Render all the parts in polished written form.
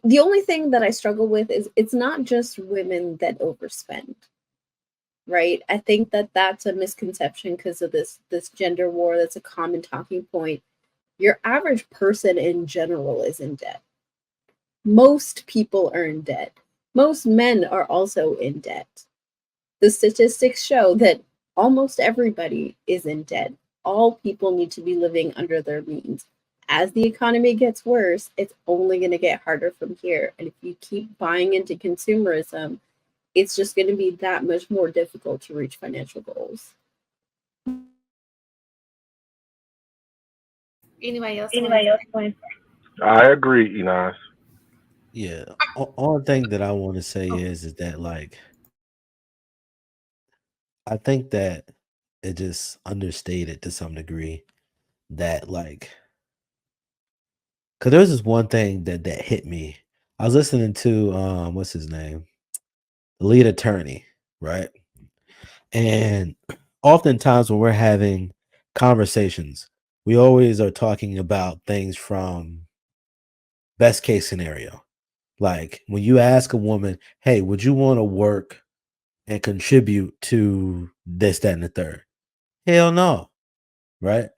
The only thing that I struggle with is it's not just women that overspend, right? I think that that's a misconception because of this gender war. That's a common talking point. Your average person in general is in debt. Most people are in debt. Most men are also in debt. The statistics show that almost everybody is in debt. All people need to be living under their means. As the economy gets worse, it's only going to get harder from here. And if you keep buying into consumerism, it's just going to be that much more difficult to reach financial goals. Anybody else want to I agree, Enos. Yeah. Only thing that I want to say is that like I think that it just understated to some degree that like because there was this one thing that hit me. I was listening to what's his name? The lead attorney, right? And oftentimes when we're having conversations, we always are talking about things from best case scenario. Like when you ask a woman, hey, would you want to work and contribute to this, that, and the third? Hell no. Right.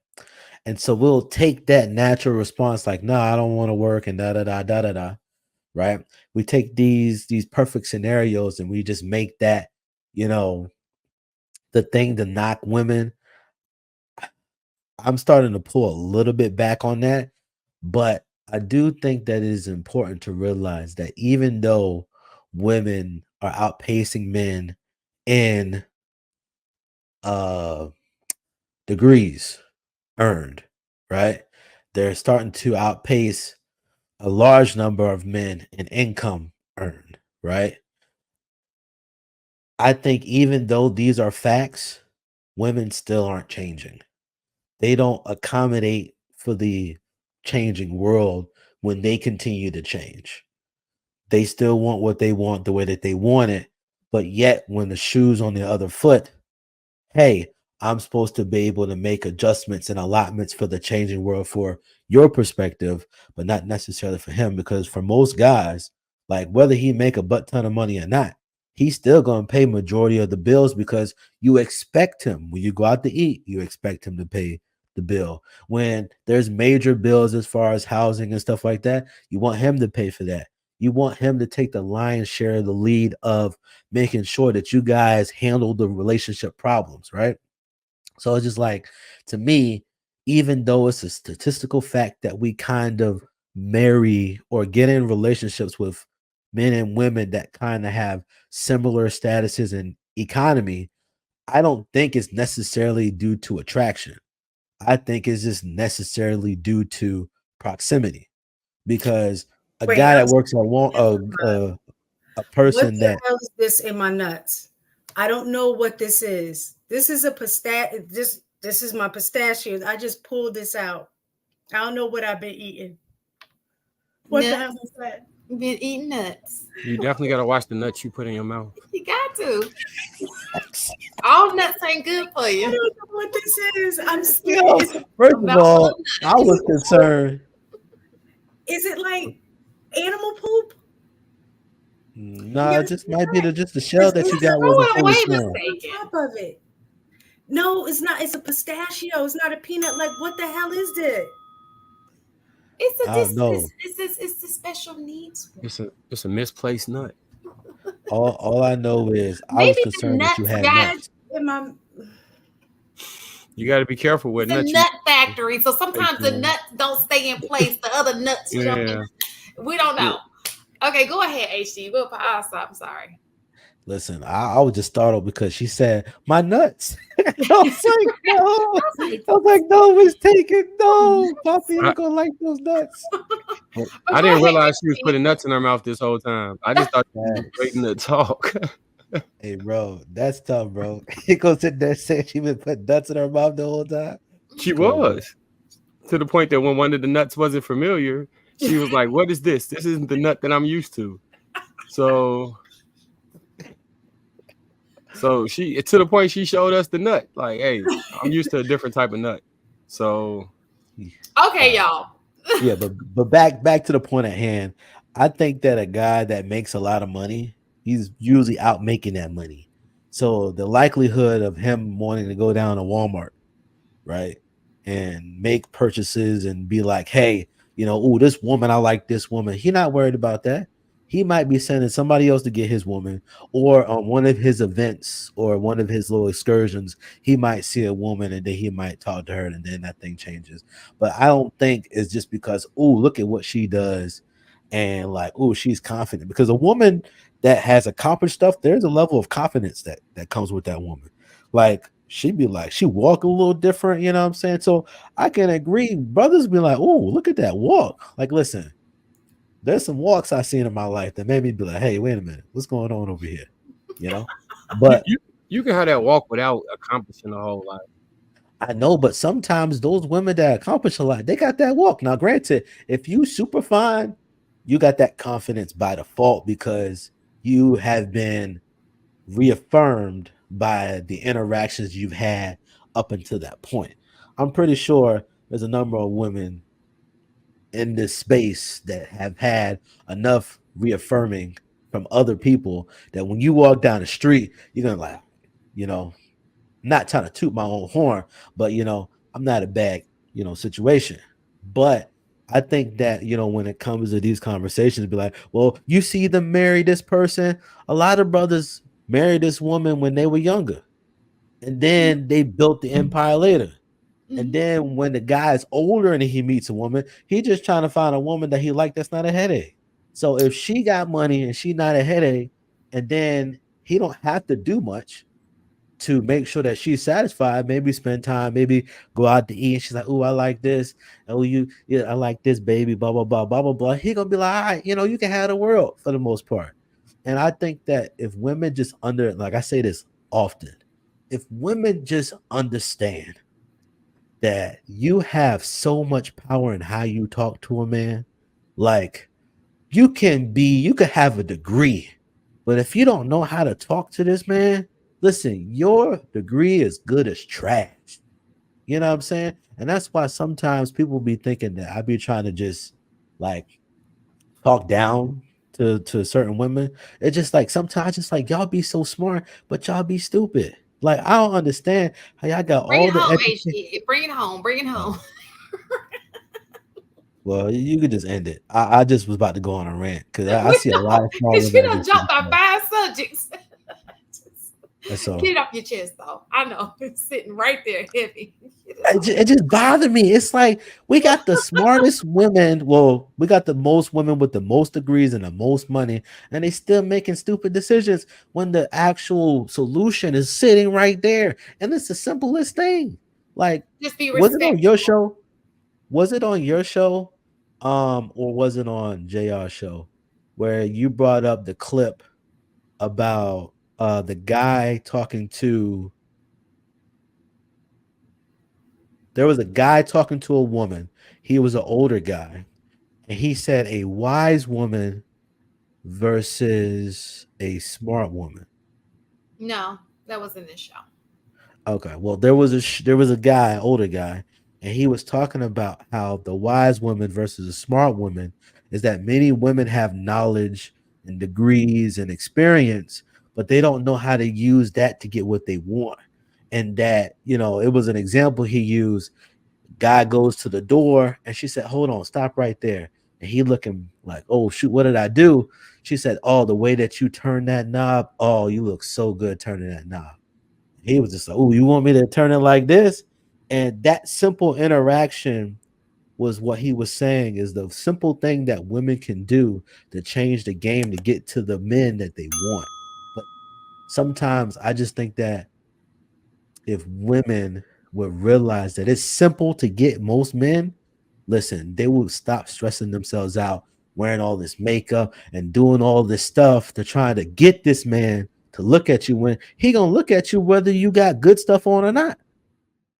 And so we'll take that natural response, like, no, I don't want to work and da da da da da da. Right. We take these perfect scenarios and we just make that, you know, the thing to knock women. I'm starting to pull a little bit back on that, but I do think that it is important to realize that even though women are outpacing men in uh degrees earned, right? They're starting to outpace a large number of men in income earned, right? I think even though these are facts, women still aren't changing. They don't accommodate for the changing world when they continue to change. They still want what they want the way that they want it, but yet when the shoe's on the other foot, hey, I'm supposed to be able to make adjustments and allotments for the changing world for your perspective, but not necessarily for him. Because for most guys, like whether he make a butt ton of money or not, he's still going to pay majority of the bills because you expect him when you go out to eat, you expect him to pay the bill. When there's major bills as far as housing and stuff like that, you want him to pay for that. You want him to take the lion's share of the lead of making sure that you guys handle the relationship problems, right? So it's just like, to me, even though it's a statistical fact that we kind of marry or get in relationships with men and women that kind of have similar statuses and economy, I don't think it's necessarily due to attraction. I think it's just necessarily due to proximity because a Wait, guy I'm that works on one a what person the that hell is this in my nuts? I don't know what this is. This is a pistachio. This is my pistachios. I just pulled this out. I don't know what I've been eating. What the hell is that? been eating nuts? You definitely got to watch the nuts you put in your mouth. You got to. All nuts ain't good for I you. don't know what this is. I'm scared. Yo, first of About all, nuts. I was concerned. Is it like animal poop? Nah, it just might be just the shell that you got Throw wasn't it fully away, formed. mistaken. On top of it. No, it's not. It's a pistachio. It's not a peanut. Like, what the hell is this? It's I don't know. it's the special needs one. It's a misplaced nut. All I know is I was Maybe the concerned that you nuts had got nuts. In my You got to be careful with the nuts. nut factory. So sometimes the Yeah. nuts don't stay in place. The other nuts jump in. Yeah. We don't know. Okay, go ahead, HD. I'll stop. I'm sorry. Listen, I was just startled because she said my nuts. I was like, no. I was like, no, it's taken. No, Poppy ain't gonna like those nuts. But I didn't realize she was putting nuts in her mouth this whole time. I just thought she was man, waiting to talk. hey, bro, that's tough, bro. He goes sit there saying she been putting nuts in her mouth the whole time. She Come on, bro. was. To the point that when one of the nuts wasn't familiar, she was like, "What is this? This isn't the nut that I'm used to." So she, to the point she showed us the nut. Like, hey, I'm used to a different type of nut. So Okay, y'all. Yeah, but back to the point at hand. I think that a guy that makes a lot of money, he's usually out making that money. So the likelihood of him wanting to go down to Walmart, right, and make purchases and be like, hey, oh, this woman, I like this woman. He not worried about that. He might be sending somebody else to get his woman, or on one of his events or one of his little excursions, he might see a woman and then he might talk to her and then that thing changes. But I don't think it's just because, oh, look at what she does and like, oh, she's confident. Because a woman that has accomplished stuff, there's a level of confidence that comes with that woman. Like, she'd be like, she walk a little different, you know what I'm saying? So I can agree. Brothers be like, oh, look at that walk. Like, listen, there's some walks I've seen in my life that made me be like, hey, wait a minute, what's going on over here? But you can have that walk without accomplishing a whole lot. I know, but sometimes those women that accomplish a lot, they got that walk. Now, granted, if you super fine, you got that confidence by default because you have been reaffirmed by the interactions you've had up until that point. I'm pretty sure there's a number of women in this space that have had enough reaffirming from other people that when you walk down the street, you're gonna like, not trying to toot my own horn, but I'm not a bad, situation. But I think that, when it comes to these conversations, be like, well, you see them marry this person. A lot of brothers married this woman when they were younger, and then they built the empire later. And then when the guy's older and he meets a woman, he just trying to find a woman that he like that's not a headache. So if she got money and she not a headache, and then he don't have to do much to make sure that she's satisfied, maybe spend time, maybe go out to eat. And she's like, oh, I like this. Oh, I like this, baby, blah, blah, blah, blah, blah, blah. He gonna be like, all right, you can have the world for the most part. And I think that if women just like I say this often, if women just understand that you have so much power in how you talk to a man, like you could have a degree, but if you don't know how to talk to this man, listen, your degree is good as trash. You know what I'm saying? And that's why sometimes people be thinking that I be trying to just like talk down to certain women. It's just like sometimes it's like y'all be so smart, but y'all be stupid. Like I don't understand how y'all got Bring all it the home, education. HG. Bring it home. Bring it home. Well, you could just end it. I just was about to go on a rant because I see a lot of small Because you women. done jumped by 5 subjects. That's all. Get it off your chest, though. I know it's sitting right there, heavy. It just bothered me. It's like we got the smartest women. Well, we got the most women with the most degrees and the most money, and they still making stupid decisions when the actual solution is sitting right there. And it's the simplest thing. Like, Just be was it on your respectful. show? Was it on your show? Or was it on JR's show where you brought up the clip about the guy talking to there was a guy talking to a woman. He was an older guy, and he said a wise woman versus a smart woman. No, that wasn't this show. Okay, well there was a guy, older guy, and he was talking about how the wise woman versus a smart woman is that many women have knowledge and degrees and experience, but they don't know how to use that to get what they want. And that, it was an example he used. Guy goes to the door and she said, hold on, stop right there. And he looking like, oh shoot, what did I do? She said, oh, the way that you turn that knob, oh, you look so good turning that knob. He was just like, oh, you want me to turn it like this? And that simple interaction was what he was saying is the simple thing that women can do to change the game to get to the men that they want. But sometimes I just think that if women would realize that it's simple to get most men, listen, they will stop stressing themselves out, wearing all this makeup and doing all this stuff to try to get this man to look at you when he gonna look at you whether you got good stuff on or not.